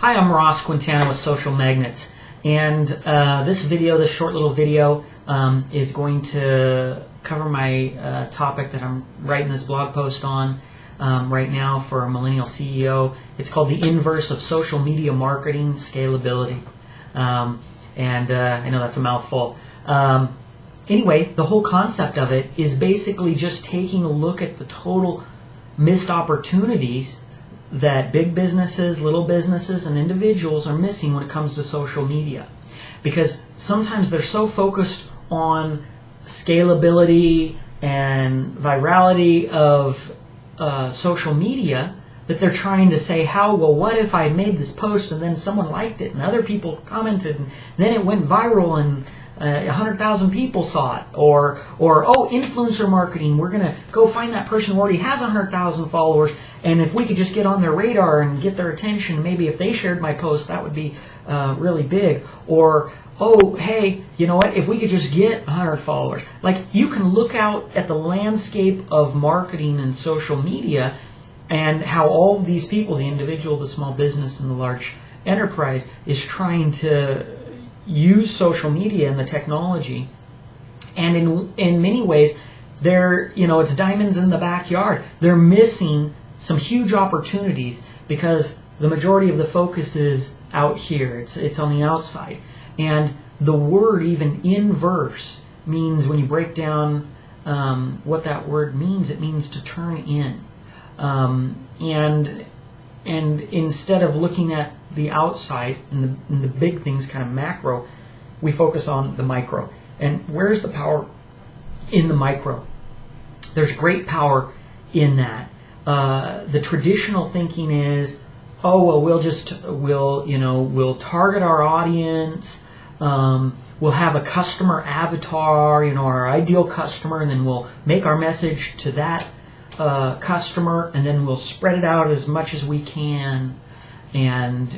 Hi, I'm Ross Quintana with Social Magnets, and this short little video, is going to cover my topic that I'm writing this blog post on right now for a millennial CEO. It's called The Inverse of Social Media Marketing Scalability, and I know that's a mouthful. Anyway, the whole concept of it is basically just taking a look at the total missed opportunities that big businesses, little businesses, and individuals are missing when it comes to social media. Because sometimes they're so focused on scalability and virality of social media that they're trying to say, what if I made this post and then someone liked it and other people commented and then it went viral and 100,000 people saw it, or influencer marketing, we're going to go find that person who already has 100,000 followers, and if we could just get on their radar and get their attention, maybe if they shared my post, that would be really big. Or, hey, you know what, if we could just get 100 followers. Like, you can look out at the landscape of marketing and social media and how all of these people, the individual, the small business, and the large enterprise, is trying to use social media and the technology, and in many ways it's diamonds in the backyard. They're missing some huge opportunities because the majority of the focus is out here. It's on the outside, and the word even inverse means, when you break down what that word means, it means to turn in, and instead of looking at the outside and the big things, kind of macro, we focus on the micro. And where's the power in the micro? There's great power in that. The traditional thinking is, we'll target our audience. We'll have a customer avatar, our ideal customer, and then we'll make our message to that customer, and then we'll spread it out as much as we can, and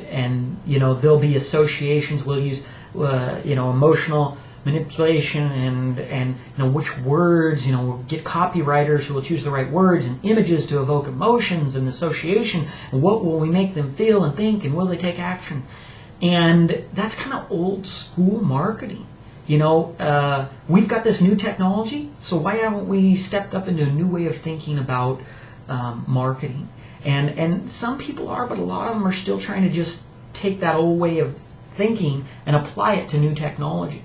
there'll be associations. We'll use emotional manipulation and which words, we'll get copywriters who will choose the right words and images to evoke emotions and association, and what will we make them feel and think, and will they take action? And that's kind of old school marketing. We've got this new technology, so why haven't we stepped up into a new way of thinking about marketing? And some people are, but a lot of them are still trying to just take that old way of thinking and apply it to new technology.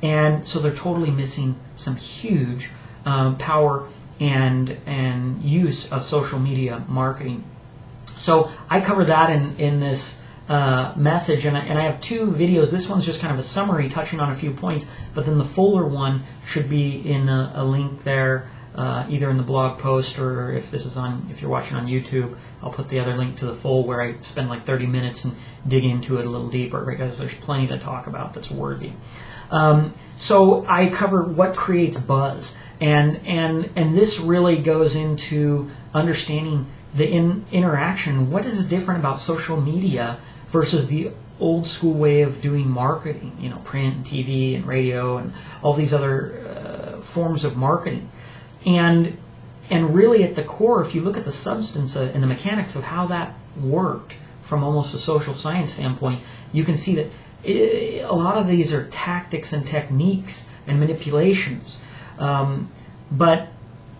And so they're totally missing some huge power and use of social media marketing. So I cover that in this message, and I have two videos. This one's just kind of a summary touching on a few points, but then the fuller one should be in a link there, either in the blog post, or if you're watching on YouTube, I'll put the other link to the full, where I spend like 30 minutes and dig into it a little deeper, because there's plenty to talk about that's worthy. So I cover what creates buzz, and this really goes into understanding the interaction. What is different about social media versus the old school way of doing marketing, print and TV and radio and all these other forms of marketing. And really at the core, if you look at the substance and the mechanics of how that worked from almost a social science standpoint, you can see that a lot of these are tactics and techniques and manipulations. But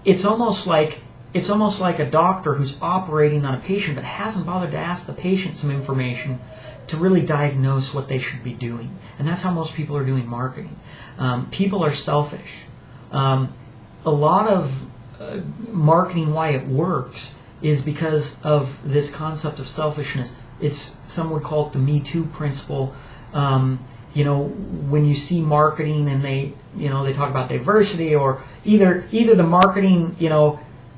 it's almost like a doctor who's operating on a patient but hasn't bothered to ask the patient some information to really diagnose what they should be doing. And that's how most people are doing marketing. People are selfish. A lot of marketing, why it works, is because of this concept of selfishness. Some would call it the Me Too principle. When you see marketing and they talk about diversity, or either the marketing,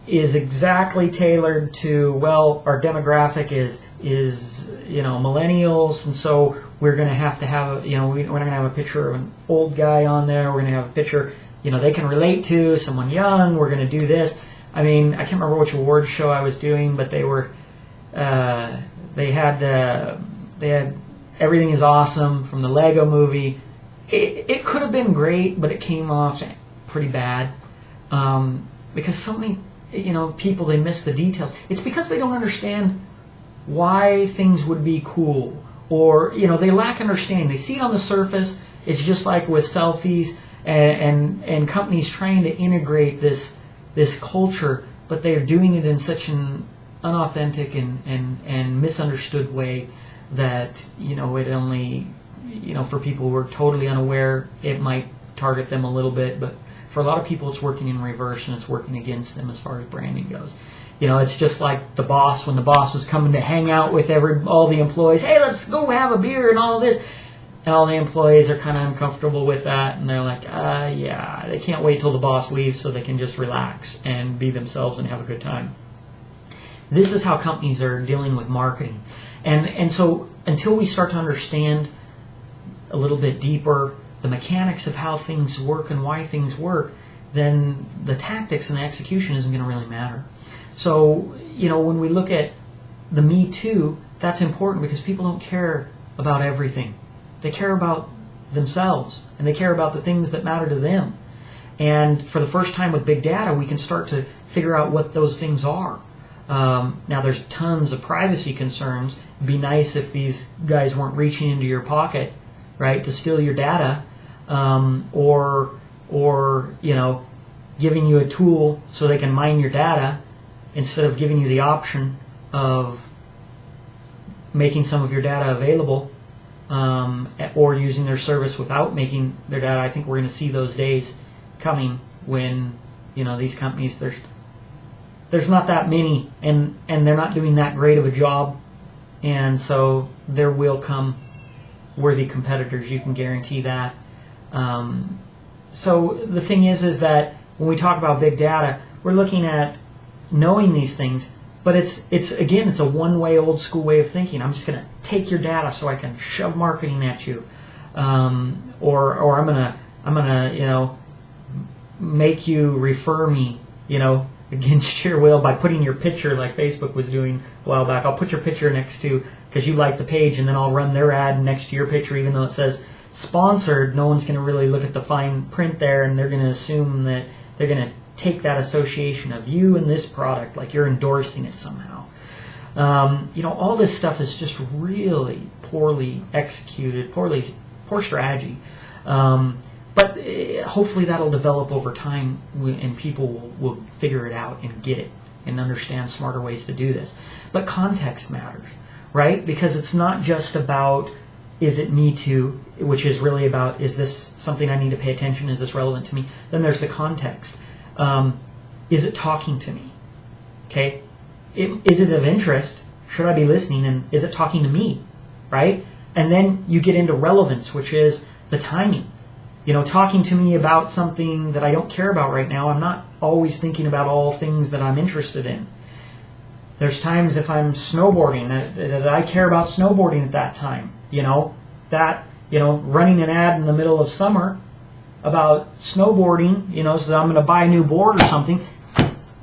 is exactly tailored to, our demographic is millennials, and so we're going to have we're not going to have a picture of an old guy on there. We're going to have a picture they can relate to, someone young. We're going to do this. I can't remember which awards show I was doing, but they had Everything is Awesome from the Lego movie. It could have been great, but it came off pretty bad, because so many people, they miss the details. It's because they don't understand why things would be cool, or they lack understanding. They see it on the surface. It's just like with selfies and companies trying to integrate this culture, but they're doing it in such an unauthentic and misunderstood way that it only for people who are totally unaware, it might target them a little bit, but for a lot of people it's working in reverse and it's working against them as far as branding goes. It's just like the boss, when the boss is coming to hang out with all the employees. Hey, let's go have a beer and all of this. And all the employees are kind of uncomfortable with that, and they're like, yeah, they can't wait till the boss leaves so they can just relax and be themselves and have a good time. This is how companies are dealing with marketing. And so until we start to understand a little bit deeper the mechanics of how things work and why things work, then the tactics and the execution isn't going to really matter. So, when we look at the Me Too, that's important because people don't care about everything. They care about themselves, and they care about the things that matter to them. And for the first time with big data, we can start to figure out what those things are. Now, there's tons of privacy concerns. It'd be nice if these guys weren't reaching into your pocket, right, to steal your data, or giving you a tool so they can mine your data instead of giving you the option of making some of your data available, or using their service without making their data. I think we're going to see those days coming when these companies, there's not that many, and they're not doing that great of a job, and so there will come worthy competitors. You can guarantee that. So the thing is that when we talk about big data, we're looking at knowing these things, but it's a one-way, old school way of thinking. I'm just going to take your data so I can shove marketing at you, or I'm gonna make you refer me against your will by putting your picture, like Facebook was doing a while back. I'll put your picture next to, because you like the page, and then I'll run their ad next to your picture, even though it says sponsored. No one's going to really look at the fine print there, and they're going to assume that they're going to take that association of you and this product like you're endorsing it somehow. All this stuff is just really poorly executed, poor strategy. But hopefully that'll develop over time, and people will figure it out and get it and understand smarter ways to do this. But context matters, right? Because it's not just about, is it Me Too, which is really about, is this something I need to pay attention? Is this relevant to me? Then there's the context. Is it talking to me? Okay? Is it of interest? Should I be listening? And is it talking to me? Right? And then you get into relevance, which is the timing. Talking to me about something that I don't care about right now. I'm not always thinking about all things that I'm interested in. There's times if I'm snowboarding that I care about snowboarding at that time. Running an ad in the middle of summer about snowboarding, so that I'm going to buy a new board or something.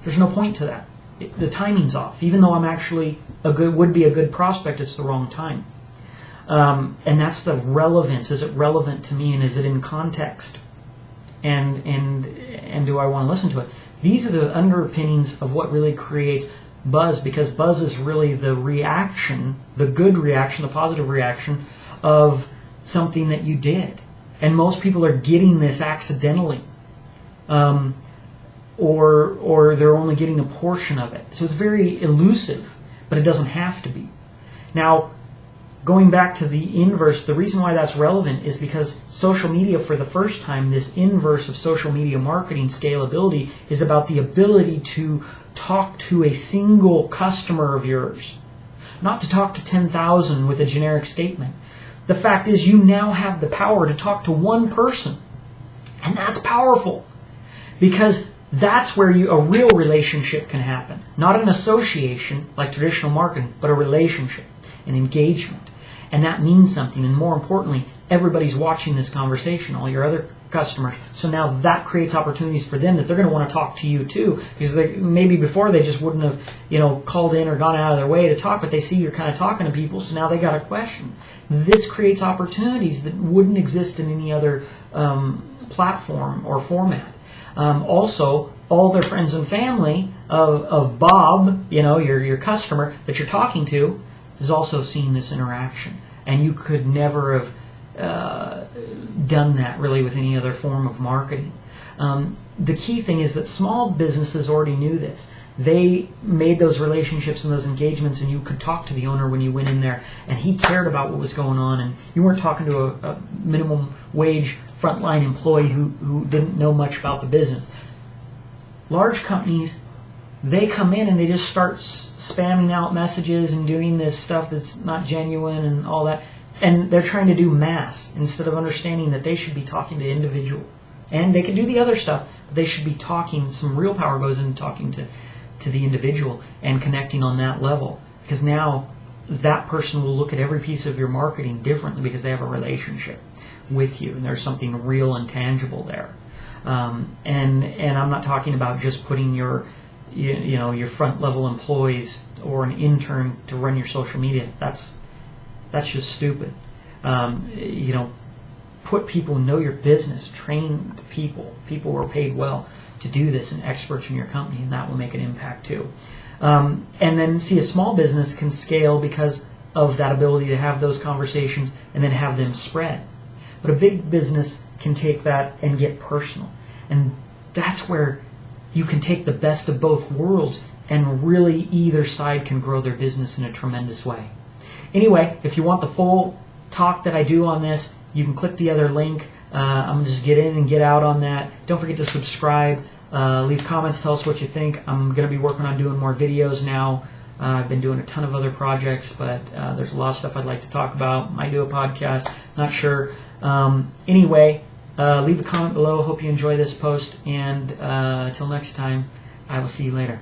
There's no point to that. The timing's off. Even though I'm actually would be a good prospect, it's the wrong time. And that's the relevance. Is it relevant to me, and is it in context? And do I want to listen to it? These are the underpinnings of what really creates buzz, because buzz is really the reaction, the good reaction, the positive reaction of something that you did. And most people are getting this accidentally, or they're only getting a portion of it. So it's very elusive, but it doesn't have to be. Now, going back to the inverse, the reason why that's relevant is because social media, for the first time, this inverse of social media marketing, scalability, is about the ability to talk to a single customer of yours, not to talk to 10,000 with a generic statement. The fact is, you now have the power to talk to one person, and that's powerful, because that's where a real relationship can happen. Not an association like traditional marketing, but a relationship, an engagement. And that means something. And more importantly, everybody's watching this conversation, all your other customers. So now that creates opportunities for them that they're going to want to talk to you too, because maybe before they just wouldn't have called in or gone out of their way to talk, but they see you're kind of talking to people, so now they got a question. This creates opportunities that wouldn't exist in any other platform or format. Also, all their friends and family of Bob, your customer that you're talking to, has also seen this interaction, and you could never have done that really with any other form of marketing. The key thing is that small businesses already knew this. They made those relationships and those engagements, and you could talk to the owner when you went in there, and he cared about what was going on, and you weren't talking to a minimum wage frontline employee who didn't know much about the business. Large companies, they come in and they just start spamming out messages and doing this stuff that's not genuine and all that, and they're trying to do mass instead of understanding that they should be talking to individual. And they can do the other stuff, but they should be talking. Some real power goes into talking to the individual and connecting on that level, because now that person will look at every piece of your marketing differently because they have a relationship with you and there's something real and tangible there. And I'm not talking about just putting your front level employees or an intern to run your social media. That's just stupid. Put people who know your business, train people who are paid well to do this, and experts in your company, and that will make an impact too. And then see, a small business can scale because of that ability to have those conversations and then have them spread. But a big business can take that and get personal. And that's where you can take the best of both worlds, and really either side can grow their business in a tremendous way. Anyway, if you want the full talk that I do on this, you can click the other link. I'm just get in and get out on that. Don't forget to subscribe. Leave comments. Tell us what you think. I'm going to be working on doing more videos now. I've been doing a ton of other projects, but there's a lot of stuff I'd like to talk about. Might do a podcast. Not sure. Anyway, leave a comment below. Hope you enjoy this post. And until next time, I will see you later.